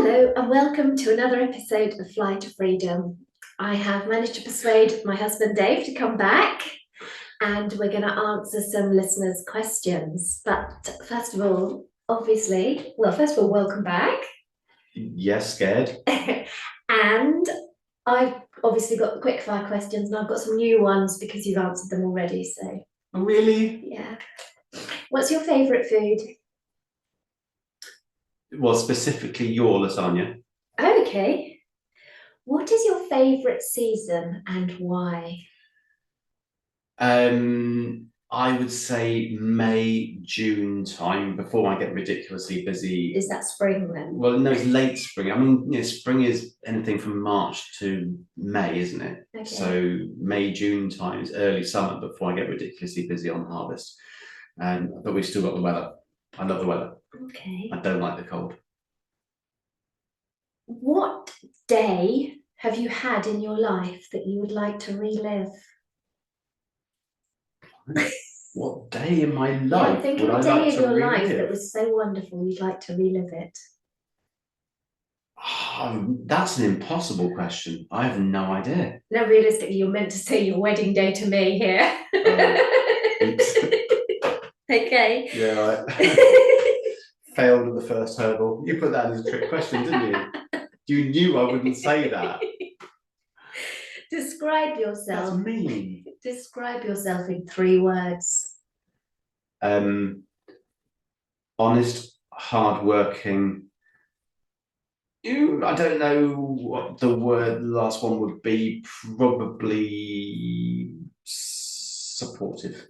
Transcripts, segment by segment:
Hello and welcome to another episode of Fly to Freedom. I have managed to persuade my husband Dave to come back and we're going to answer some listeners' questions. But first of all, welcome back. Yes, scared. And I've obviously got the quickfire questions and I've got some new ones because you've answered them already. So. Oh, really? Yeah. What's your favourite food? Well, specifically your lasagna. Okay. What is your favourite season and why? I would say May, June time before I get ridiculously busy. Is that spring then? Well, no, it's late spring. I mean, spring is anything from March to May, isn't it? Okay. So May, June time is early summer before I get ridiculously busy on harvest. But we've still got the weather. I love the weather. Okay. I don't like the cold. What day have you had in your life that you would like to relive? What day in my life? Yeah, think of a day of your life that was so wonderful you'd like to relive it. That's an impossible question. I have no idea. No, realistically, you're meant to say your wedding day to me here. Okay. Yeah, right. Failed at the first hurdle. You put that as a trick question, didn't you? You knew I wouldn't say that. Describe yourself. That's mean. Describe yourself in 3 words. Honest, hardworking. I don't know what the last one would be. Probably supportive.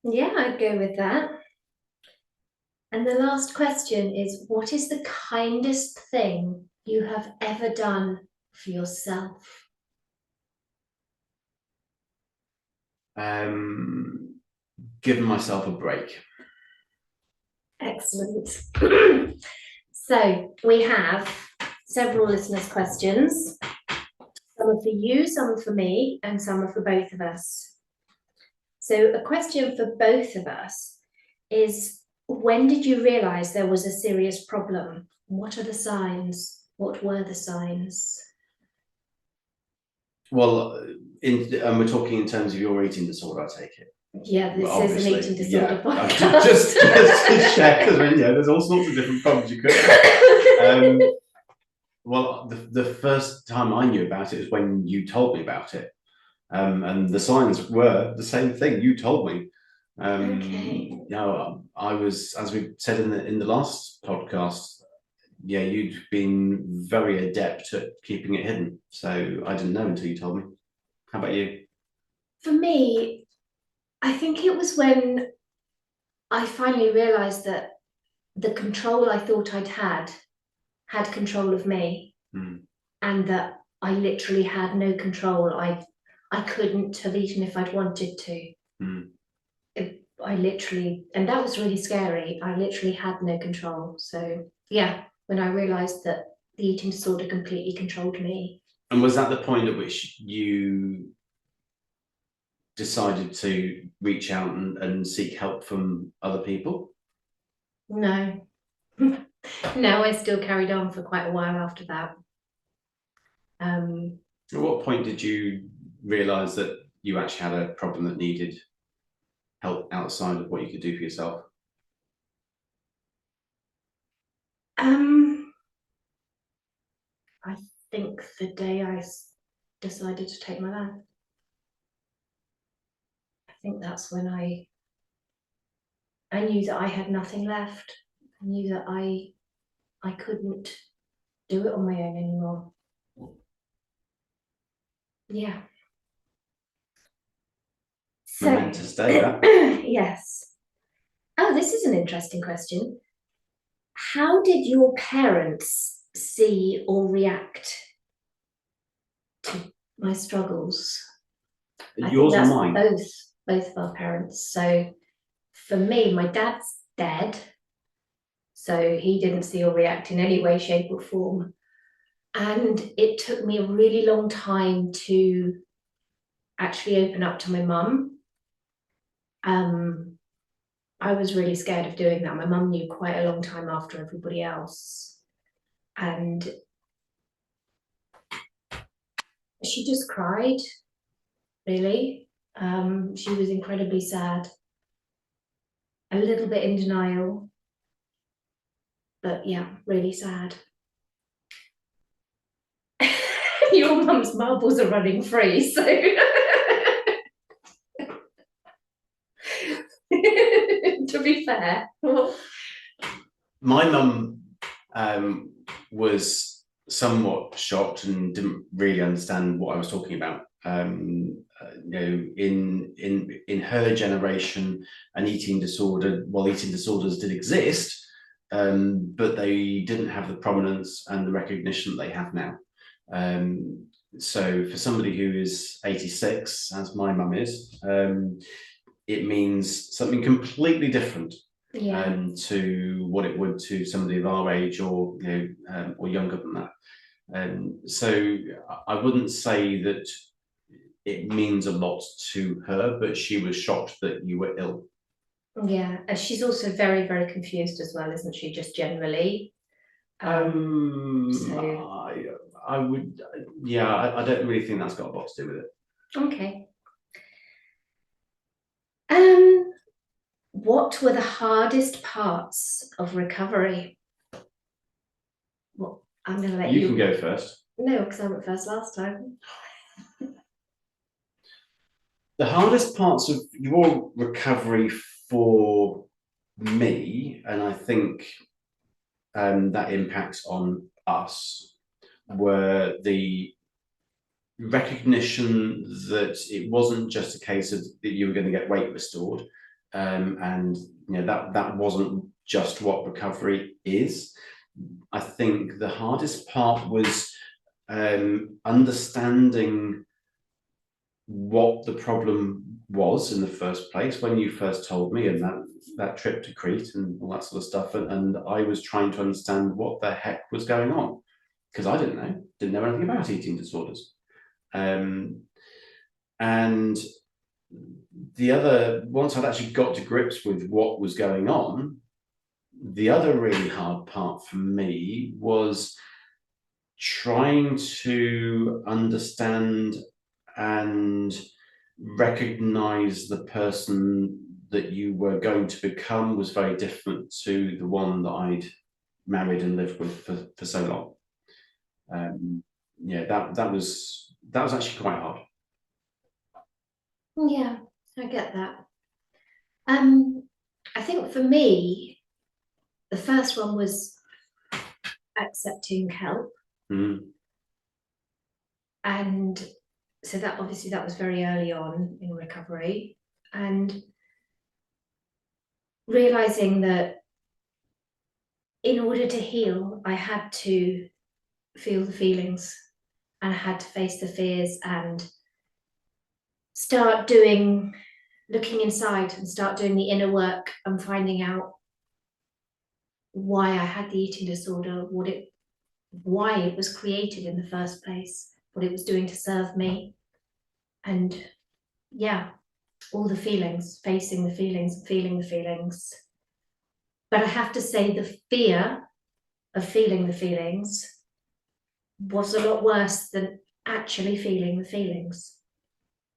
Yeah, I'd go with that. And the last question is, what is the kindest thing you have ever done for yourself? Giving myself a break. Excellent. So we have several listeners' questions. Some are for you, some are for me, and some are for both of us. So a question for both of us is, when did you realise there was a serious problem? What are the signs? What were the signs? Well, and we're talking in terms of your eating disorder, I take it. Yeah, this is an eating disorder podcast. Just to check, because there's all sorts of different problems you could have. Well, the first time I knew about it was when you told me about it. And the signs were the same thing you told me. Okay. I was, as we said in the last podcast, yeah, you'd been very adept at keeping it hidden. So I didn't know until you told me. How about you? For me, I think it was when I finally realised that the control I thought I'd had control of me, and that I literally had no control. I couldn't have eaten if I'd wanted to. I literally, and that was really scary. I literally had no control. So yeah, when I realised that the eating disorder completely controlled me. And was that the point at which you decided to reach out and seek help from other people? No. No, I still carried on for quite a while after that. At what point did you realise that you actually had a problem that needed help outside of what you could do for yourself? I think the day I decided to take my life. I think that's when I knew that I had nothing left. I knew that I couldn't do it on my own anymore. Yeah. So, meant to stay that. Yes. Oh, this is an interesting question. How did your parents see or react to my struggles? Yours or mine? Both of our parents. So for me, my dad's dead, so he didn't see or react in any way, shape or form. And it took me a really long time to actually open up to my mum. I was really scared of doing that. My mum knew quite a long time after everybody else. and she just cried, really. She was incredibly sad, a little bit in denial, but yeah, really sad. Your mum's marbles are running free, so to be fair. My mum was somewhat shocked and didn't really understand what I was talking about. In her generation, an eating disorder, well, eating disorders did exist, but they didn't have the prominence and the recognition that they have now. So for somebody who is 86, as my mum is, it means something completely different to what it would to somebody of our age or or younger than that. So I wouldn't say that it means a lot to her, but she was shocked that you were ill. Yeah, and she's also very, very confused as well, isn't she? Just generally. So I would, I don't really think that's got a lot to do with it. Okay. What were the hardest parts of recovery? Well, I'm going to let you. You can go first. No, because I went first last time. The hardest parts of your recovery for me, and I think that impacts on us, were the recognition that it wasn't just a case of that you were going to get weight restored, and that wasn't just what recovery is. I think the hardest part was understanding what the problem was in the first place when you first told me, and that trip to Crete and all that sort of stuff, and I was trying to understand what the heck was going on, because I didn't know anything about eating disorders. And the other, once I'd actually got to grips with what was going on, the other really hard part for me was trying to understand and recognize the person that you were going to become was very different to the one that I'd married and lived with for so long. That was actually quite hard. Yeah, I get that. I think for me, the first one was accepting help. And so that obviously that was very early on in recovery, and realizing that in order to heal, I had to feel the feelings and I had to face the fears and start looking inside and start doing the inner work and finding out why I had the eating disorder, why it was created in the first place, what it was doing to serve me. And all the feelings, facing the feelings and feeling the feelings. But I have to say the fear of feeling the feelings was a lot worse than actually feeling the feelings,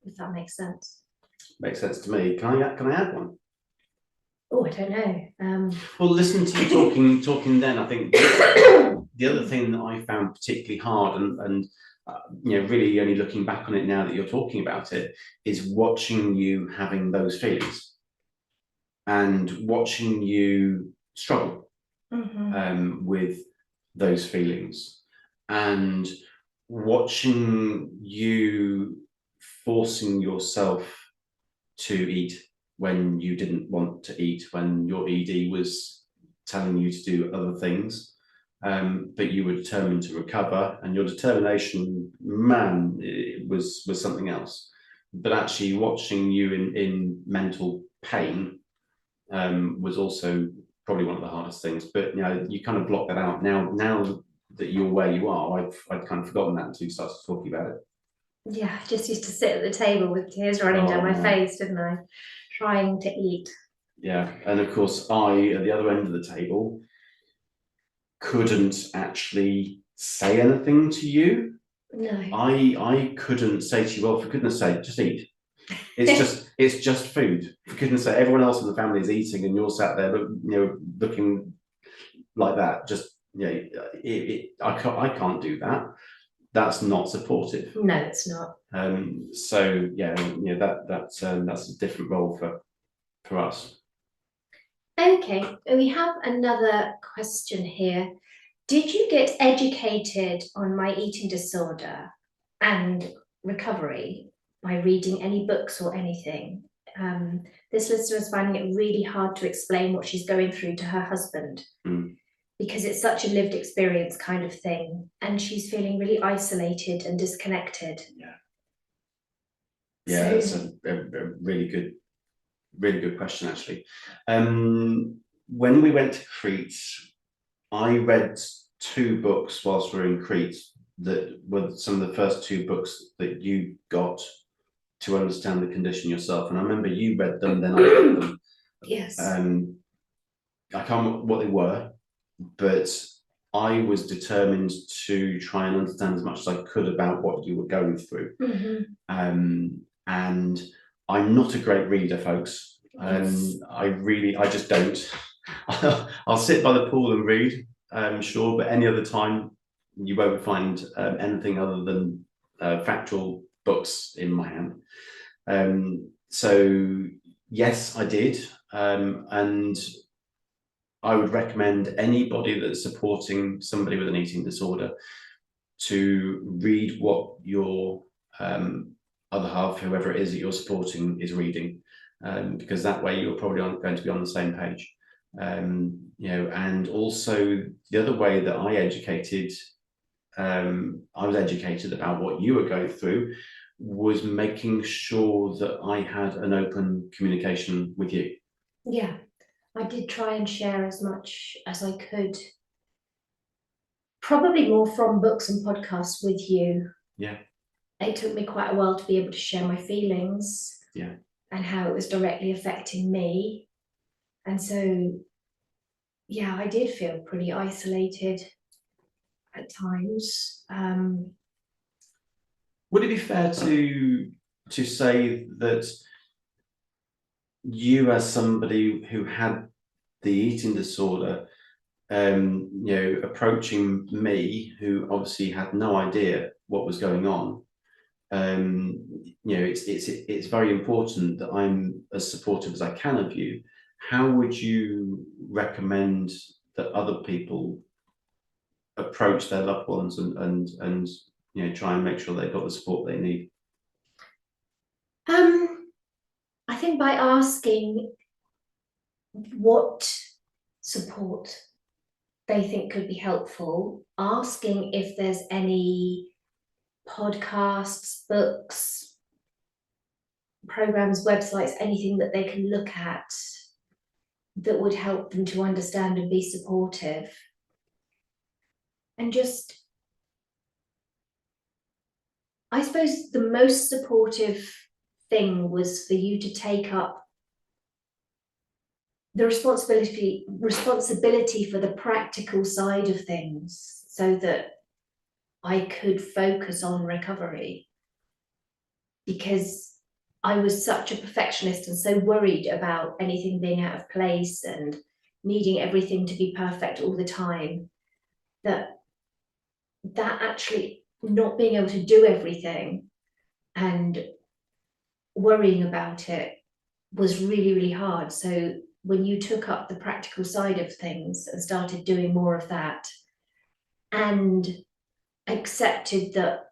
if that makes sense. Makes sense to me. Can I add one? Oh, I don't know. Well, listen to you talking then, I think the other thing that I found particularly hard and really only looking back on it now that you're talking about it, is watching you having those feelings and watching you struggle with those feelings, and watching you forcing yourself to eat when you didn't want to eat, when your ED was telling you to do other things, but you were determined to recover, and your determination, man, it was something else. But actually watching you in mental pain was also probably one of the hardest things. But you kind of block that out now that you're where you are. I'd kind of forgotten that until you started talking about it. Yeah, I just used to sit at the table with tears running down my face, didn't I? Trying to eat. Yeah, and of course I, at the other end of the table, couldn't actually say anything to you. No. I couldn't say to you, well, for goodness sake, just eat. It's just food. For goodness sake, everyone else in the family is eating, and you're sat there, looking like that. Just I can't do that. That's not supportive. No, it's not. So yeah, that's a different role for us. Okay, we have another question here. Did you get educated on my eating disorder and recovery by reading any books or anything? This listener is finding it really hard to explain what she's going through to her husband because it's such a lived experience kind of thing, and she's feeling really isolated and disconnected. Yeah, that's a really good question, actually. When we went to Crete, I read 2 books whilst we were in Crete that were some of the first 2 books that you got to understand the condition yourself. And I remember you read them, then I read them. Yes. I can't remember what they were, but I was determined to try and understand as much as I could about what you were going through. And I'm not a great reader, folks. Yes. I just don't. I'll sit by the pool and read, sure, but any other time you won't find anything other than factual books in my hand. So yes, I did, and I would recommend anybody that's supporting somebody with an eating disorder to read what your other half, whoever it is that you're supporting, is reading, because that way you're probably going to be on the same page. And also the other way that I was educated about what you were going through was making sure that I had an open communication with you. Yeah, I did try and share as much as I could. Probably more from books and podcasts with you. Yeah. It took me quite a while to be able to share my feelings. Yeah. And how it was directly affecting me. And so, yeah, I did feel pretty isolated at times. Would it be fair to say that you, as somebody who had the eating disorder, approaching me, who obviously had no idea what was going on, it's very important that I'm as supportive as I can of you. How would you recommend that other people approach their loved ones and try and make sure they've got the support they need? I think by asking what support they think could be helpful, asking if there's any podcasts, books, programs, websites, anything that they can look at that would help them to understand and be supportive. And just, I suppose the most supportive thing was for you to take up the responsibility for the practical side of things so that I could focus on recovery, because I was such a perfectionist and so worried about anything being out of place and needing everything to be perfect all the time, that actually not being able to do everything and worrying about it was really, really hard. So when you took up the practical side of things and started doing more of that and accepted that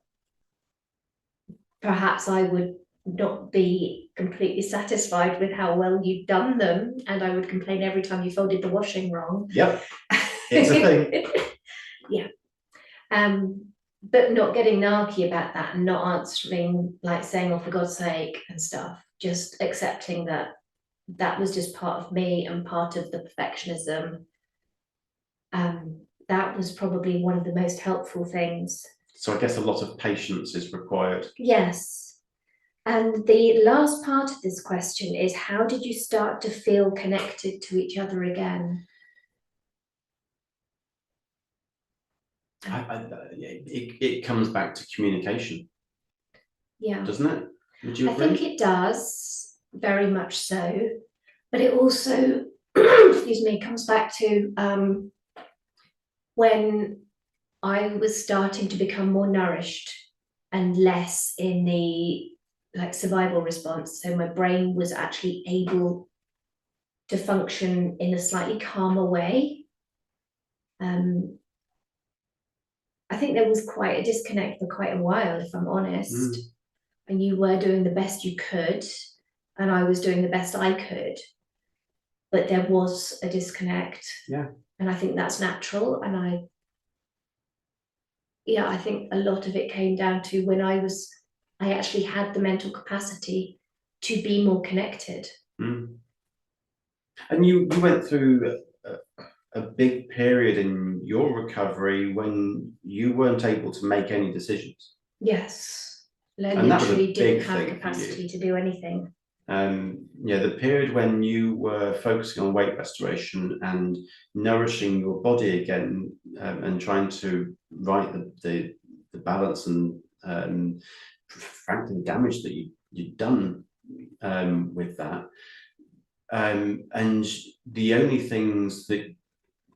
perhaps I would not be completely satisfied with how well you'd done them, and I would complain every time you folded the washing wrong. Yep, it's a thing. Yeah. But not getting narky about that and not answering, like saying, oh, for God's sake and stuff, just accepting that that was just part of me and part of the perfectionism. That was probably one of the most helpful things. So I guess a lot of patience is required. Yes. And the last part of this question is, how did you start to feel connected to each other again? It comes back to communication, Yeah, doesn't it? Would you I agree? think it does, very much so. But it also, excuse me, comes back to when I was starting to become more nourished and less in the like survival response. So my brain was actually able to function in a slightly calmer way. I think there was quite a disconnect for quite a while, if I'm honest. And you were doing the best you could, and I was doing the best I could, but there was a disconnect. Yeah. And I think that's natural. And I think a lot of it came down to when I actually had the mental capacity to be more connected. And you went through a big period in your recovery when you weren't able to make any decisions. Yes. I And that was a literally didn't big have thing for capacity you. to do anything. The period when you were focusing on weight restoration and nourishing your body again, and trying to right the balance and frankly the damage that you'd done with that. And the only things that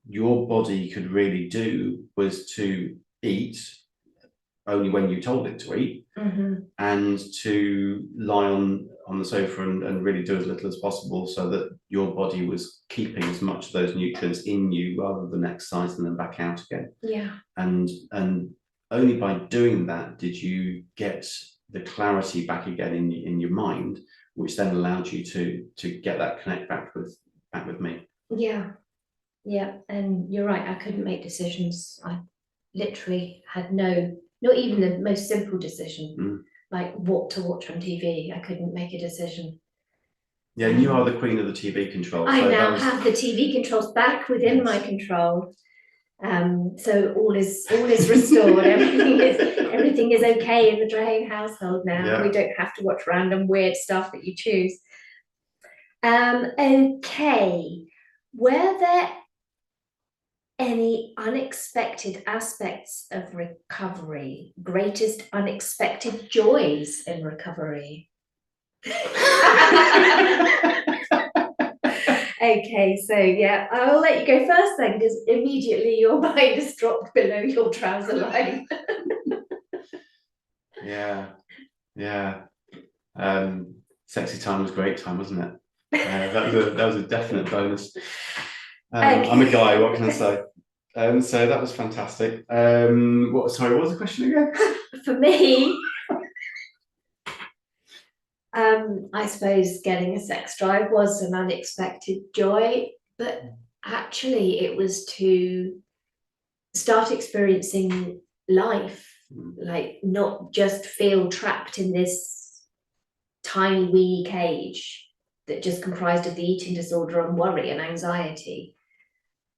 your body could really do was to eat only when you told it to eat, and to lie on the sofa and really do as little as possible so that your body was keeping as much of those nutrients in you rather than exercising them back out again. Yeah. And only by doing that did you get the clarity back again in your mind, which then allowed you to get that connect back with me. Yeah. Yeah. And you're right, I couldn't make decisions. I literally had not even the most simple decision, like what to watch on TV. I couldn't make a decision. Yeah, and you are the queen of the TV control. I now have the TV controls back within my control. So all is restored. everything is okay in the Drahane household now. Yeah. We don't have to watch random weird stuff that you choose. Okay. Were there any unexpected aspects of recovery? Greatest unexpected joys in recovery? Okay, so yeah, I'll let you go first then, because immediately your mind has dropped below your trouser line. Yeah. Sexy time was great time, wasn't it? That was a definite bonus. Okay. I'm a guy, what can I say? So that was fantastic. What was the question again? For me, I suppose getting a sex drive was an unexpected joy, but actually it was to start experiencing life, like not just feel trapped in this tiny wee cage that just comprised of the eating disorder and worry and anxiety,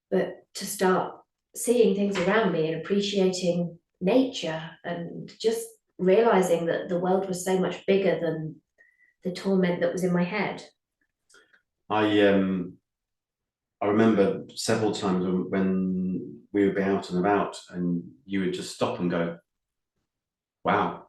but to start seeing things around me and appreciating nature and just realizing that the world was so much bigger than the torment that was in my head. I remember several times when we would be out and about and you would just stop and go, wow,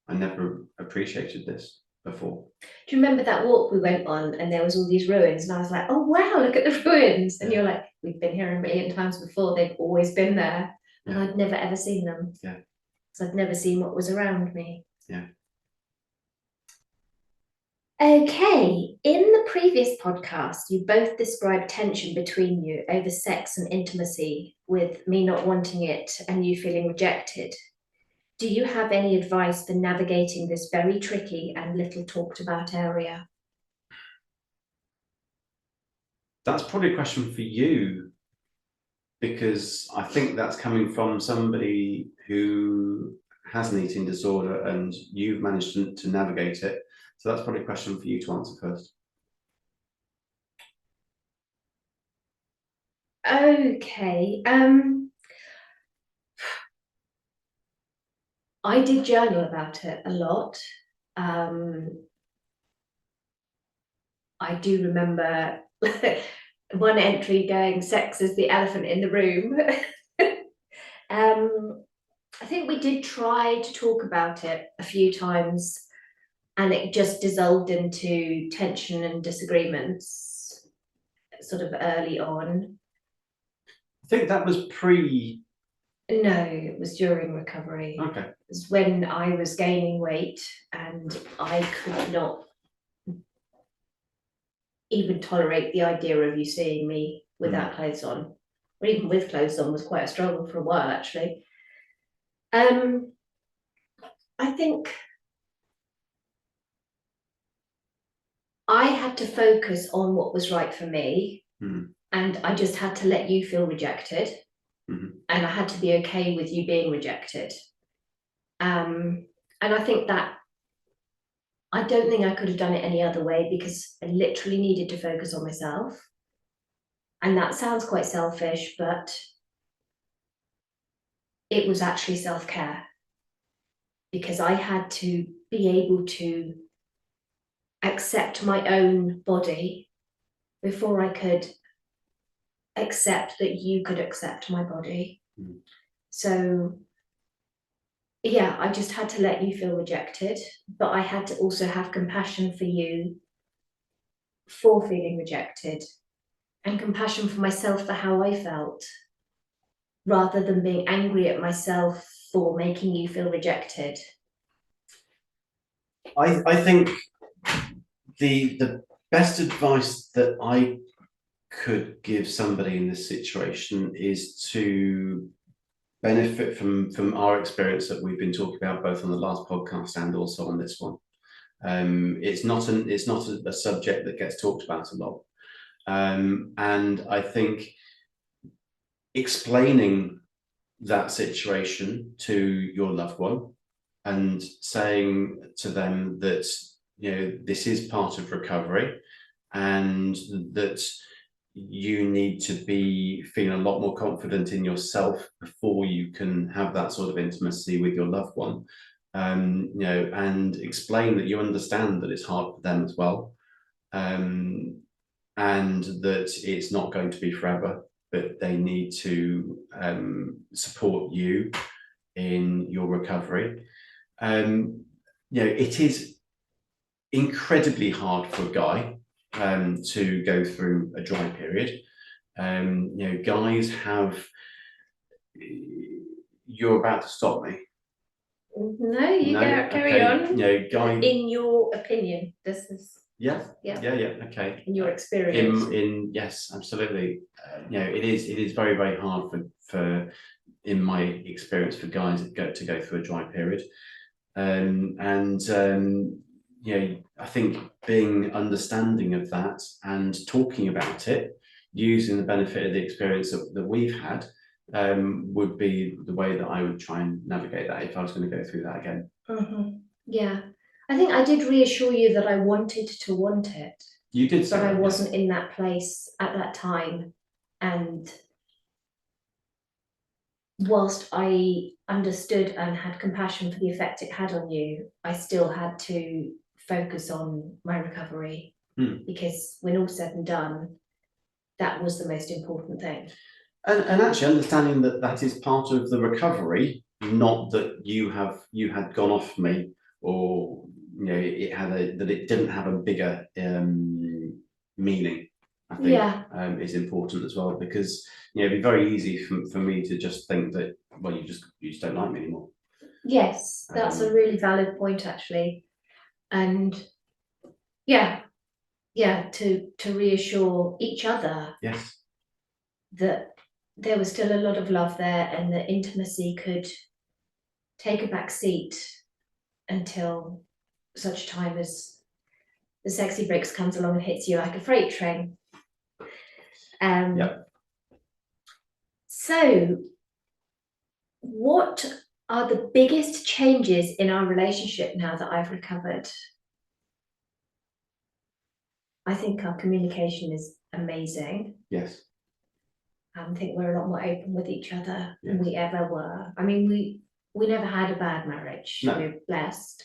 I never appreciated this before. Do you remember that walk we went on and there was all these ruins and I was like, oh wow, look at the ruins. And you're like, we've been here a million times before, they've always been there. And I'd never ever seen them. Yeah. So I'd never seen what was around me. Yeah. Okay, in the previous podcast, you both described tension between you over sex and intimacy, with me not wanting it and you feeling rejected. Do you have any advice for navigating this very tricky and little talked about area? That's probably a question for you, because I think that's coming from somebody who has an eating disorder and you've managed to navigate it. So that's probably a question for you to answer first. Okay. I did journal about it a lot. I do remember one entry going, sex is the elephant in the room. I think we did try to talk about it a few times, and it just dissolved into tension and disagreements sort of early on. I think that was pre. No, it was during recovery. Okay. It was when I was gaining weight and I could not even tolerate the idea of you seeing me without clothes on, or even with clothes on was quite a struggle for a while, actually. I think I had to focus on what was right for me, and I just had to let you feel rejected, and I had to be okay with you being rejected. And I think that I don't think I could have done it any other way, because I literally needed to focus on myself. And that sounds quite selfish, but it was actually self-care, because I had to be able to accept my own body before I could accept that you could accept my body. So yeah, I just had to let you feel rejected, but I had to also have compassion for you for feeling rejected, and compassion for myself for how I felt, rather than being angry at myself for making you feel rejected. I think the best advice that I could give somebody in this situation is to benefit from our experience that we've been talking about both on the last podcast and also on this one. It's not a subject that gets talked about a lot, and I think explaining that situation to your loved one and saying to them that this is part of recovery, and that you need to be feeling a lot more confident in yourself before you can have that sort of intimacy with your loved one. And explain that you understand that it's hard for them as well, and that it's not going to be forever, but they need to support you in your recovery. It is incredibly hard for a guy to go through a dry period. Guys have. You're about to stop me. No, you carry on. Guy. In your opinion, this is. Yeah. Okay. In your experience. Yes, absolutely. It is very, very hard for in my experience for guys to go through a dry period, I think being understanding of that and talking about it, using the benefit of the experience that we've had, would be the way that I would try and navigate that if I was going to go through that again. Yeah, I think I did reassure you that I wanted to want it. You did say but that, I wasn't yes. in that place at that time, and whilst I understood and had compassion for the effect it had on you, I still had to focus on my recovery, because when all said and done, that was the most important thing. And actually understanding that is part of the recovery, not that you had gone off me, or that it didn't have a bigger meaning. I think is important as well, because it'd be very easy for me to just think that, well, you just don't like me anymore. Yes, that's a really valid point, actually. And to reassure each other, yes, that there was still a lot of love there, and the intimacy could take a back seat until such time as the sexy bricks comes along and hits you like a freight train. So what are the biggest changes in our relationship now that I've recovered? I think our communication is amazing. Yes. I think we're a lot more open with each other than we ever were. I mean, we never had a bad marriage. No. We're blessed.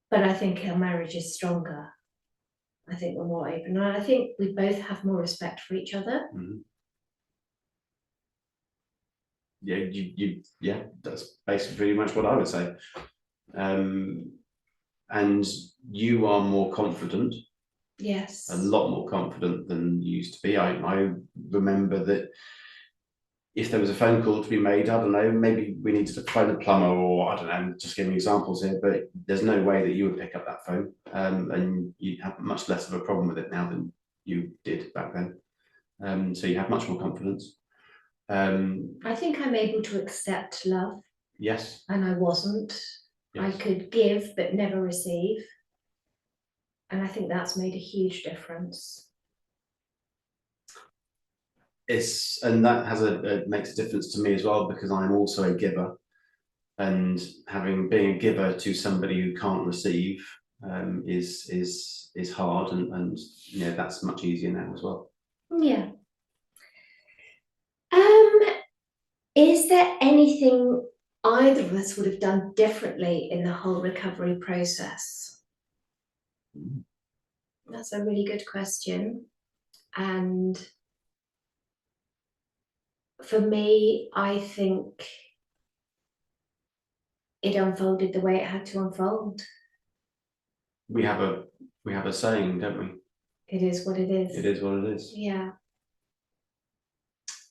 But I think our marriage is stronger. I think we're more open. And I think we both have more respect for each other. yeah, that's basically pretty much what I would say. And you are more confident. Yes. A lot more confident than you used to be. I remember that if there was a phone call to be made, I don't know, maybe we needed to phone a plumber, or I don't know, just giving examples here, but there's no way that you would pick up that phone, and you have much less of a problem with it now than you did back then. So you have much more confidence. I think I'm able to accept love. Yes. And I wasn't. Yes. I could give but never receive. And I think that's made a huge difference. And that has makes a difference to me as well, because I'm also a giver, and being a giver to somebody who can't receive is hard, and that's much easier now as well. Yeah. Is there anything either of us would have done differently in the whole recovery process? That's a really good question. And for me, I think it unfolded the way it had to unfold. We have a saying, don't we? It is what it is. It is what it is. Yeah.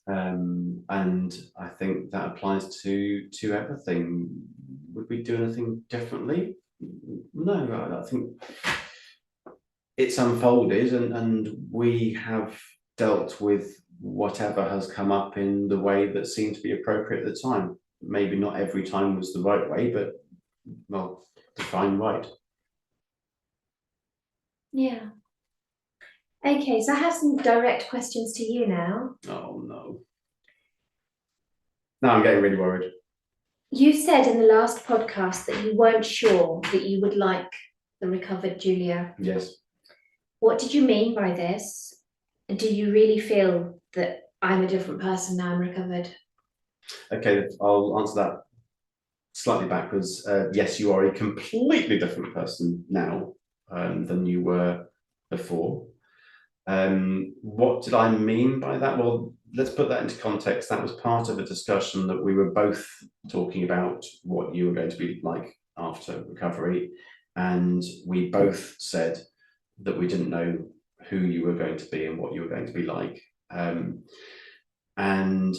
And I think that applies to everything. Would we do anything differently? No, I think it's unfolded, and we have dealt with whatever has come up in the way that seemed to be appropriate at the time. Maybe not every time was the right way, but well, define right. Yeah. Okay, so I have some direct questions to you now. Oh no. Now I'm getting really worried. You said in the last podcast that you weren't sure that you would like the recovered Julia. Yes. What did you mean by this? Do you really feel that I'm a different person now I'm recovered? Okay, I'll answer that slightly backwards. Yes, you are a completely different person now than you were before. What did I mean by that? Well, let's put that into context. That was part of a discussion that we were both talking about what you were going to be like after recovery. And we both said that we didn't know who you were going to be and what you were going to be like. And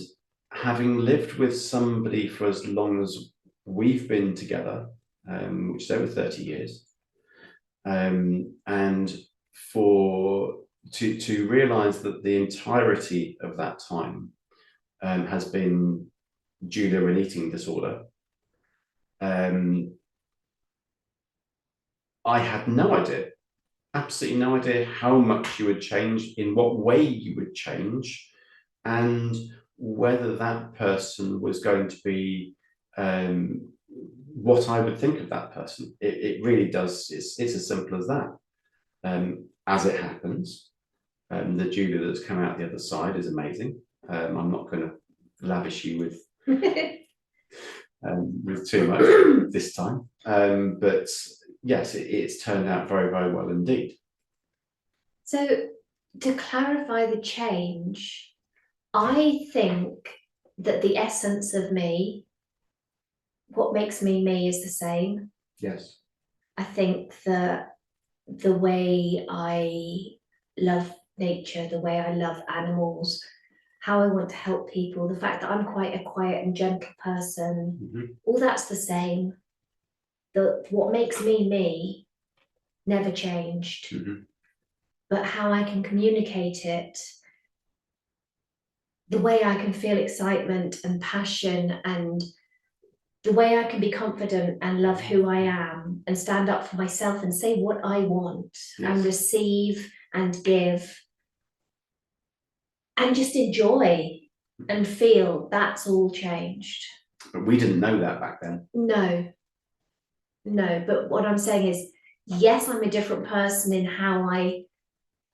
having lived with somebody for as long as we've been together, which is over 30 years, and to realize that the entirety of that time has been Julia an eating disorder. I had no idea, absolutely no idea how much you would change, in what way you would change, and whether that person was going to be what I would think of that person. It really does, it's as simple as that. As it happens, the Julia that's come out the other side is amazing. I'm not going to lavish you with too much this time, but yes, it's turned out very, very well indeed. So to clarify the change, I think that the essence of me, what makes me me, is the same. Yes. I think that the way I love nature, the way I love animals, how I want to help people, the fact that I'm quite a quiet and gentle person, all that's the same. What makes me me never changed. But how I can communicate it, the way I can feel excitement and passion, and the way I can be confident and love who I am and stand up for myself and say what I want, and receive and give and just enjoy and feel, that's all changed. But we didn't know that back then. No, but what I'm saying is, yes, I'm a different person in how I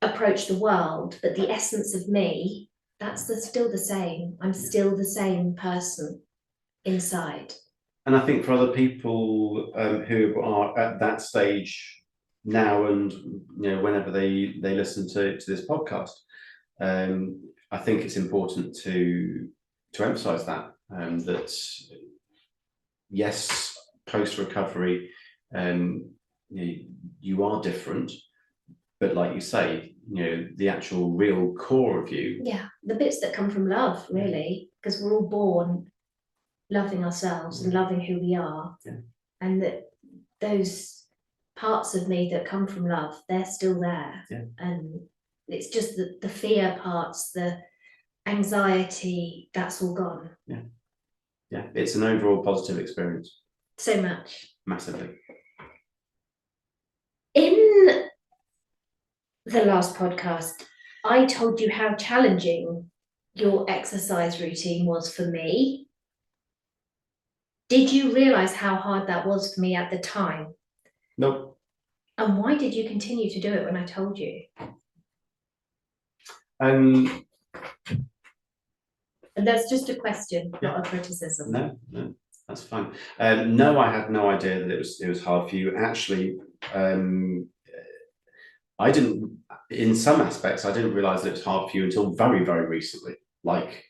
approach the world, but the essence of me, that's still the same. I'm still the same person inside. And I think for other people who are at that stage now, and whenever they listen to this podcast, I think it's important to emphasize that, that yes, post recovery, you are different, but like you say, the actual real core of you. Yeah, the bits that come from love, really, because we're all born loving ourselves and loving who we are, and that those parts of me that come from love, they're still there, and it's just the fear parts, the anxiety, that's all gone. Yeah, it's an overall positive experience. So much. Massively. In the last podcast, I told you how challenging your exercise routine was for me. Did you realize how hard that was for me at the time? Nope. And why did you continue to do it when I told you? And that's just a question, not a criticism. No, that's fine. No, I had no idea that it was hard for you. Actually, I didn't. In some aspects, I didn't realize that it was hard for you until very, very recently, like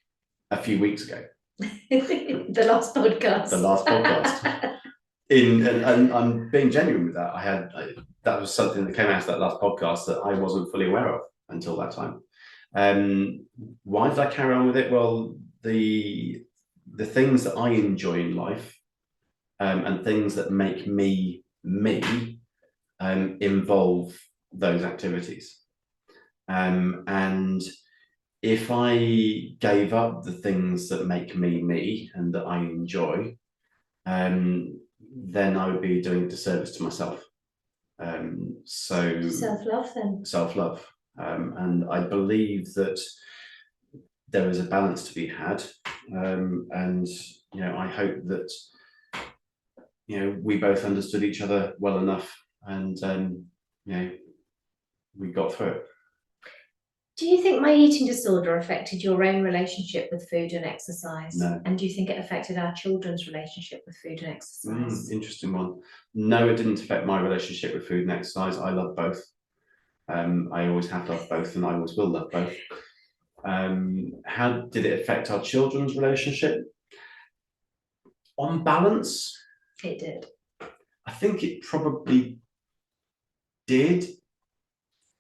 a few weeks ago. The last podcast. The last podcast. And I'm being genuine with that. That was something that came out of that last podcast that I wasn't fully aware of until that time. Why did I carry on with it? Well, the things that I enjoy in life, and things that make me involve those activities. And if I gave up the things that make me and that I enjoy, then I would be doing a disservice to myself. So self-love then. Self-love. And I believe that there is a balance to be had. And I hope that we both understood each other well enough, and we got through it. Do you think my eating disorder affected your own relationship with food and exercise? No. And do you think it affected our children's relationship with food and exercise? Interesting one. No, it didn't affect my relationship with food and exercise. I love both. I always have loved both, and I always will love both. How did it affect our children's relationship? On balance, it did. I think it probably did.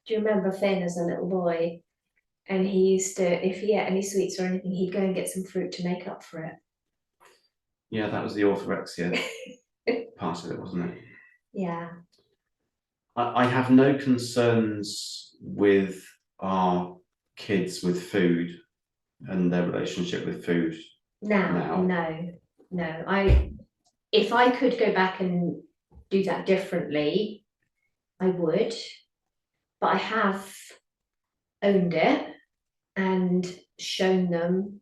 Do you remember Finn as a little boy? And he used to, if he ate any sweets or anything, he'd go and get some fruit to make up for it. Yeah, that was the orthorexia part of it, wasn't it? Yeah. I have no concerns with our kids with food and their relationship with food. No. If I could go back and do that differently, I would. But I have owned it and shown them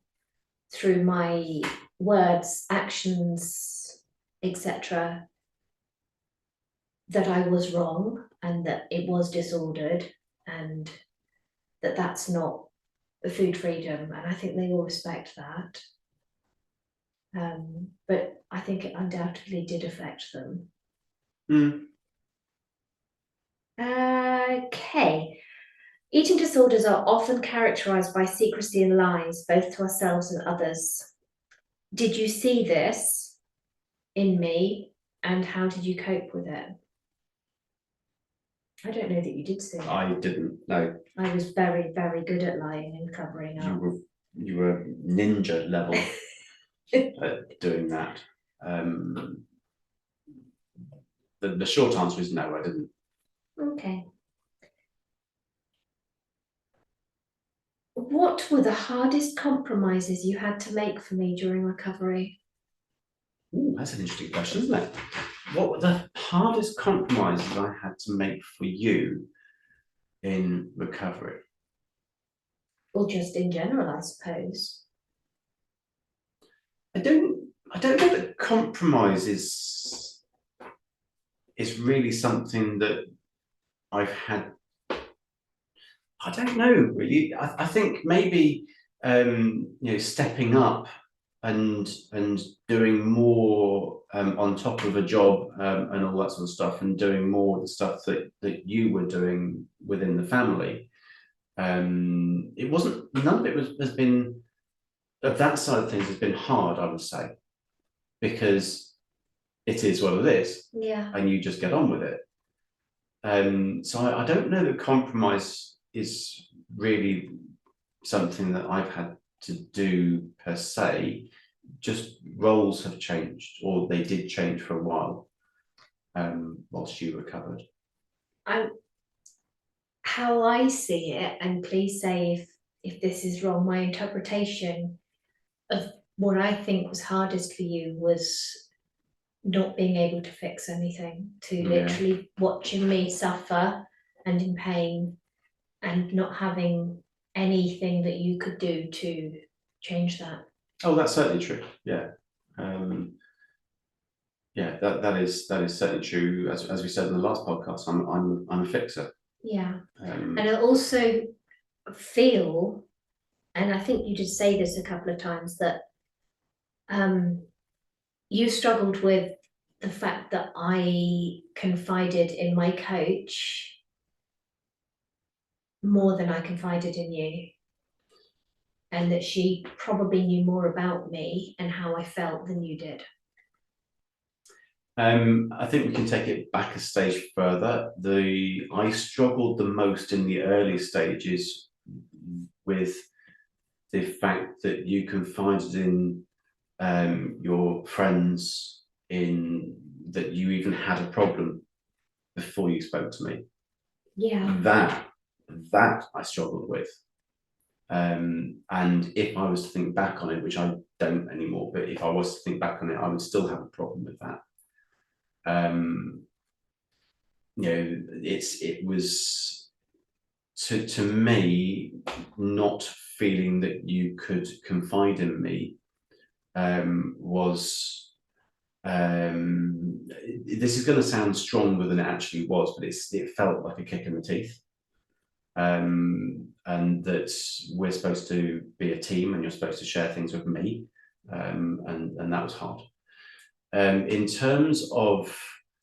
through my words, actions, etc., that I was wrong and that it was disordered, and that that's not food freedom, and I think they all respect that. But I think it undoubtedly did affect them. Okay. Eating disorders are often characterized by secrecy and lies, both to ourselves and others. Did you see this in me, and how did you cope with it? I don't know that you did see it. I didn't, no. I was very, very good at lying and covering up. You were ninja level at doing that. The short answer is no, I didn't. Okay. What were the hardest compromises you had to make for me during recovery? Ooh, that's an interesting question, isn't it? What were the hardest compromises I had to make for you in recovery? Or just in general, I suppose. I don't know that compromise is really something that I've had. I don't know, really. I think maybe stepping up and doing more on top of a job and all that sort of stuff, and doing more of the stuff that you were doing within the family. It wasn't. None of it has been that side of things has been hard, I would say, because it is what it is, Yeah. and you just get on with it. So I don't know that compromise is really something that I've had to do per se. Just roles have changed, or they did change for a while, whilst you recovered. How I see it, and please say if this is wrong, my interpretation of what I think was hardest for you was not being able to fix anything, to literally watching me suffer and in pain and not having anything that you could do to change that. Oh, that's certainly true. Yeah. Yeah, that is certainly true. As we said in the last podcast, I'm a fixer. Yeah. And I also feel, and I think you did say this a couple of times, that you struggled with the fact that I confided in my coach more than I confided in you, and that she probably knew more about me and how I felt than you did. I think we can take it back a stage further. I struggled the most in the early stages with the fact that you confided in your friends in that you even had a problem before you spoke to me. Yeah. That I struggled with. And if I was to think back on it, which I don't anymore, but if I was to think back on it, I would still have a problem with that. It was to me not feeling that you could confide in me was this is going to sound stronger than it actually was, but it felt like a kick in the teeth. And that we're supposed to be a team, and you're supposed to share things with me, and that was hard. In terms of,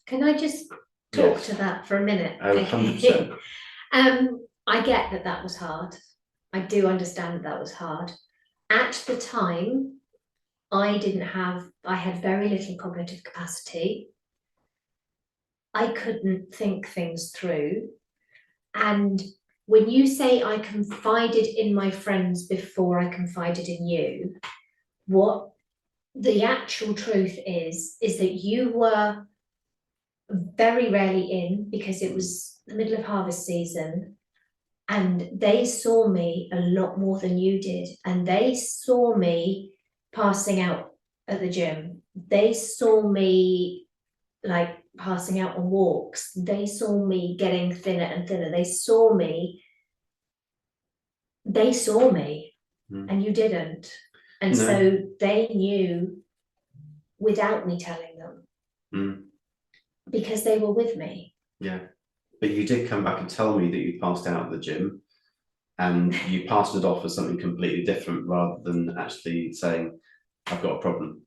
can I just talk to that for a minute? Oh, 100%. I get that was hard. I do understand that was hard. At the time, I had very little cognitive capacity. I couldn't think things through. And when you say I confided in my friends before I confided in you, what the actual truth is that you were very rarely in, because it was the middle of harvest season, and they saw me a lot more than you did, and they saw me passing out at the gym. They saw me like passing out on walks. They saw me getting thinner and thinner. They saw me, and you didn't. And no. So they knew without me telling them, because they were with me. Yeah. But you did come back and tell me that you passed out at the gym, and you passed it off as something completely different rather than actually saying, I've got a problem.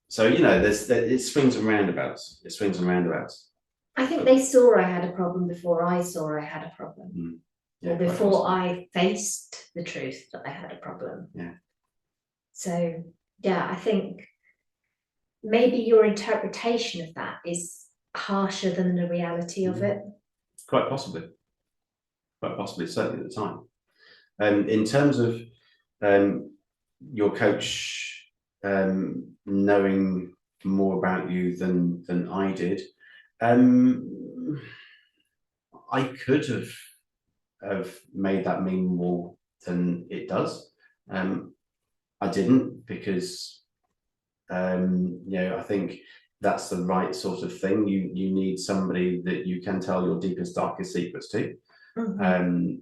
So, it swings and roundabouts. It swings and roundabouts. I think they saw I had a problem before I saw I had a problem. Yeah, or before I faced the truth that I had a problem. Yeah. So, yeah, I think maybe your interpretation of that is harsher than the reality of it. Quite possibly, certainly at the time. In terms of your coach knowing more about you than I did, I could have made that mean more than it does. I didn't, because I think that's the right sort of thing. You need somebody that you can tell your deepest, darkest secrets to,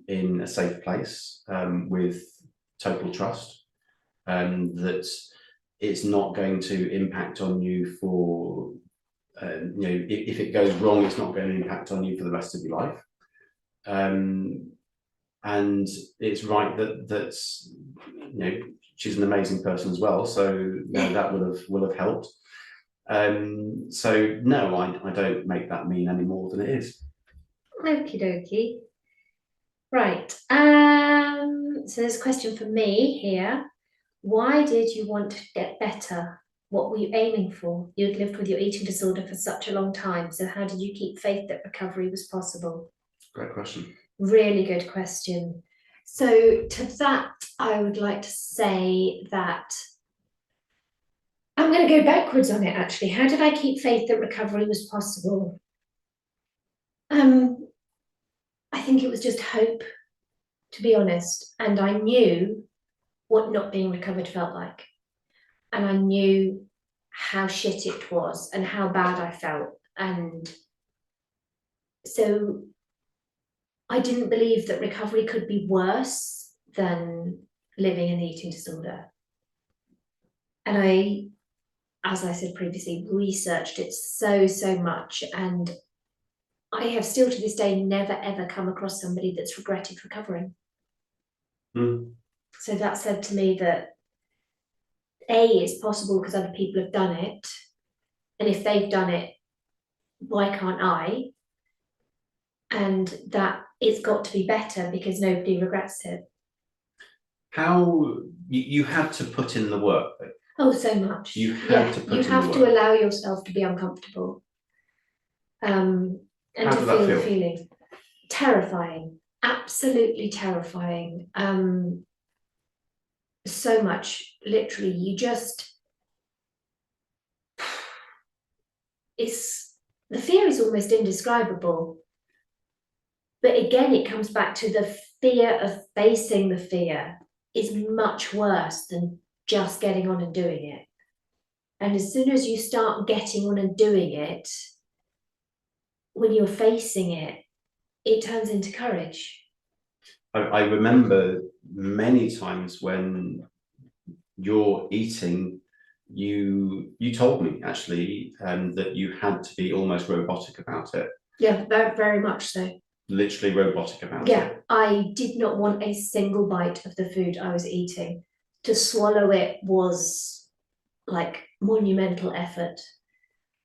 in a safe place, with total trust, that it's not going to impact on you for, if it goes wrong, it's not going to impact on you for the rest of your life. And it's right that she's an amazing person as well, so that will have helped. So no, I don't make that mean any more than it is. Okie dokie. Right. So there's a question for me here. Why did you want to get better? What were you aiming for? You'd lived with your eating disorder for such a long time. So how did you keep faith that recovery was possible? Great question. Really good question. So to that, I would like to say that I'm going to go backwards on it actually. How did I keep faith that recovery was possible? I think it was just hope, to be honest. And I knew what not being recovered felt like. And I knew how shit it was and how bad I felt. And so I didn't believe that recovery could be worse than living an eating disorder. And I, as I said previously, researched it so much. And I have still to this day never ever come across somebody that's regretted recovering. Mm. So that said to me that A, it's possible because other people have done it. And if they've done it, why can't I? And that it's got to be better because nobody regrets it. How you had to put in the work. Oh, so much. You had to put you in the have to work. allow yourself to be uncomfortable. And How to did that feel the feel? feeling. Terrifying, absolutely terrifying. So much, literally, you just, it's, the fear is almost indescribable. But again, it comes back to the fear of facing the fear is much worse than just getting on and doing it. And as soon as you start getting on and doing it, when you're facing it, it turns into courage. I remember many times when you're eating, you told me actually that you had to be almost robotic about it. Yeah, very, very much so. Literally robotic about Yeah, it. I did not want a single bite of the food I was eating. To swallow it was like monumental effort.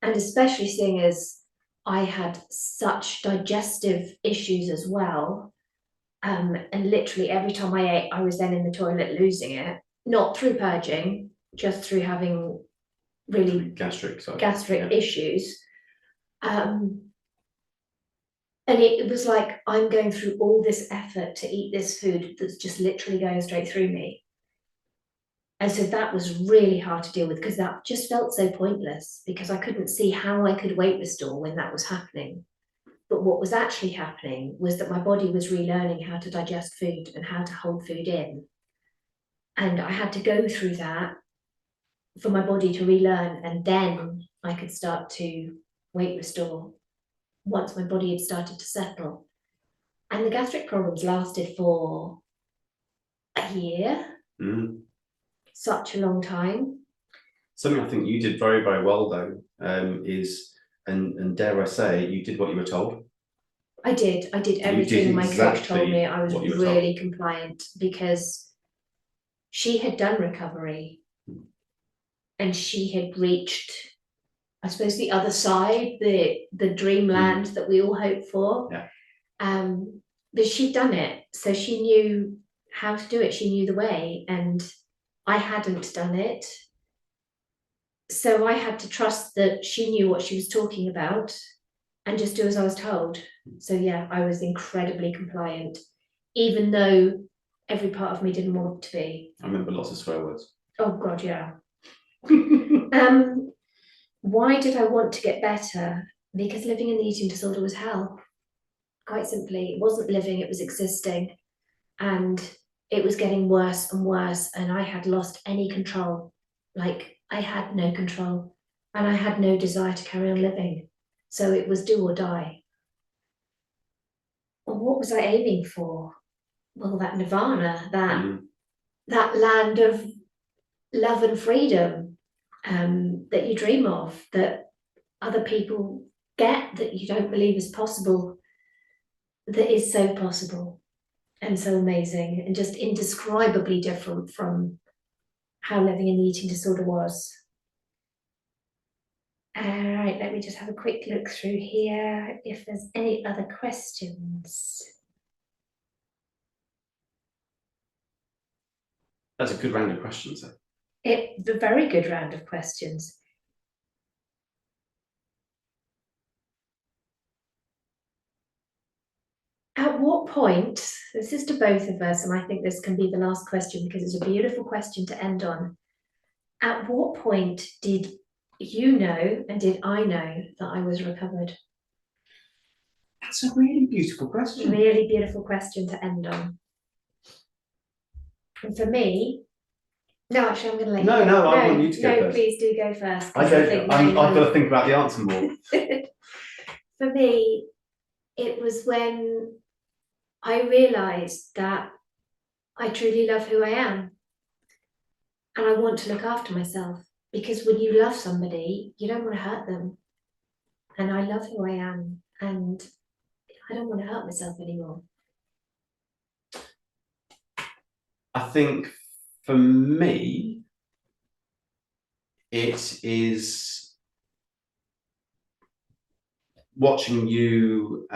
And especially seeing as I had such digestive issues as well. And literally every time I ate, I was then in the toilet losing it, not through purging, just through having really gastric issues. And it was like, I'm going through all this effort to eat this food that's just literally going straight through me. And so that was really hard to deal with because that just felt so pointless because I couldn't see how I could weight restore when that was happening. But what was actually happening was that my body was relearning how to digest food and how to hold food in. And I had to go through that for my body to relearn, and then I could start to weight restore once my body had started to settle. And the gastric problems lasted for a year. Mm. Such a long time. Something I think you did very, very well though, is, and dare I say, you did what you were told. I did everything my coach told me. I was really told. compliant because she had done recovery and she had reached, I suppose, the other side, the dreamland that we all hope for. Yeah. But she'd done it, so she knew how to do it. She knew the way, and I hadn't done it. So I had to trust that she knew what she was talking about and just do as I was told. So yeah, I was incredibly compliant, even though every part of me didn't want to be. I remember lots of swear words. Oh God, yeah. Why did I want to get better? Because living in the eating disorder was hell. Quite simply, it wasn't living, it was existing. And it was getting worse and worse. And I had lost any control. Like I had no control and I had no desire to carry on living. So it was do or die. Well, what was I aiming for? Well, that nirvana, that land of love and freedom that you dream of, that other people get, that you don't believe is possible, that is so possible and so amazing and just indescribably different from how living in the eating disorder was. All right, let me just have a quick look through here if there's any other questions. That's a good round of questions. It's a very good round of questions. At what point, this is to both of us, and I think this can be the last question because it's a beautiful question to end on. At what point did you know and did I know that I was recovered? That's a really beautiful question. Really beautiful question to end on. And for me, no, actually, I'm going to let you go. No, I want you to go first. Please do go first. I've got to think about the answer more. For me, it was when I realised that I truly love who I am and I want to look after myself, because when you love somebody, you don't want to hurt them. And I love who I am and I don't want to hurt myself anymore. I think for me, it is watching you,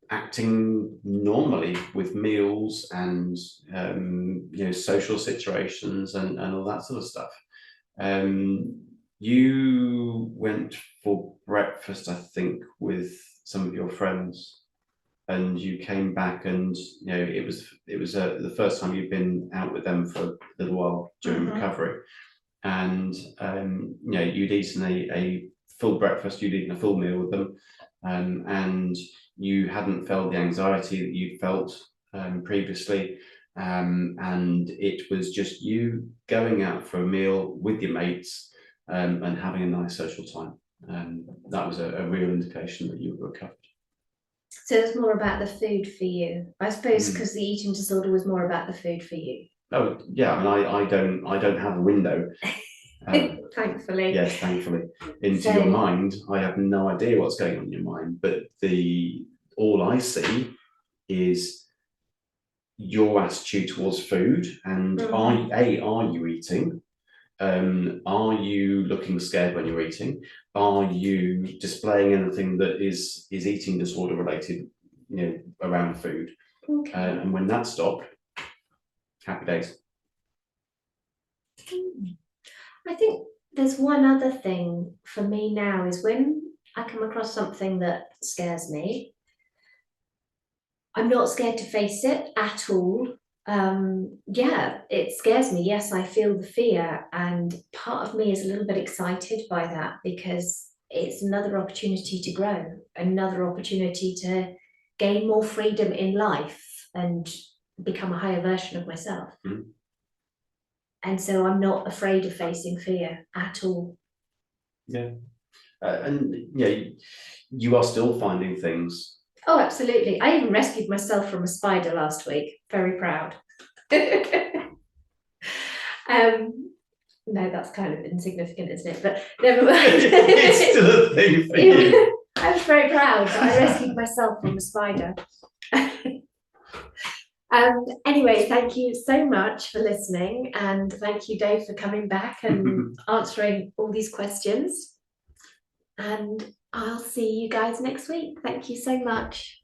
acting normally with meals and social situations and all that sort of stuff. You went for breakfast, I think, with some of your friends, and you came back, and it was the first time you've been out with them for a little while during recovery, and you'd eaten a full breakfast, you'd eaten a full meal with them, and you hadn't felt the anxiety that you'd felt previously, and it was just you going out for a meal with your mates and having a nice social time. That was a real indication that you were recovered. So it's more about the food for you, I suppose, because the eating disorder was more about the food for you. Oh yeah, I mean, I don't have a window. Thankfully. Yes, thankfully, into your mind. I have no idea what's going on in your mind, but all I see is your attitude towards food, and are you eating? Are you looking scared when you're eating? Are you displaying anything that is eating disorder related, around food? Okay. And when that stopped, happy days. I think there's one other thing for me now is when I come across something that scares me, I'm not scared to face it at all. Yeah, it scares me. Yes, I feel the fear, and part of me is a little bit excited by that because it's another opportunity to grow, another opportunity to gain more freedom in life and become a higher version of myself. And so I'm not afraid of facing fear at all. Yeah. And you are still finding things. Oh, absolutely. I even rescued myself from a spider last week. Very proud. No, that's kind of insignificant, isn't it? But never mind. It's still a thing for you. I was very proud that I rescued myself from a spider. Anyway, thank you so much for listening, and thank you, Dave, for coming back and answering all these questions. And I'll see you guys next week. Thank you so much.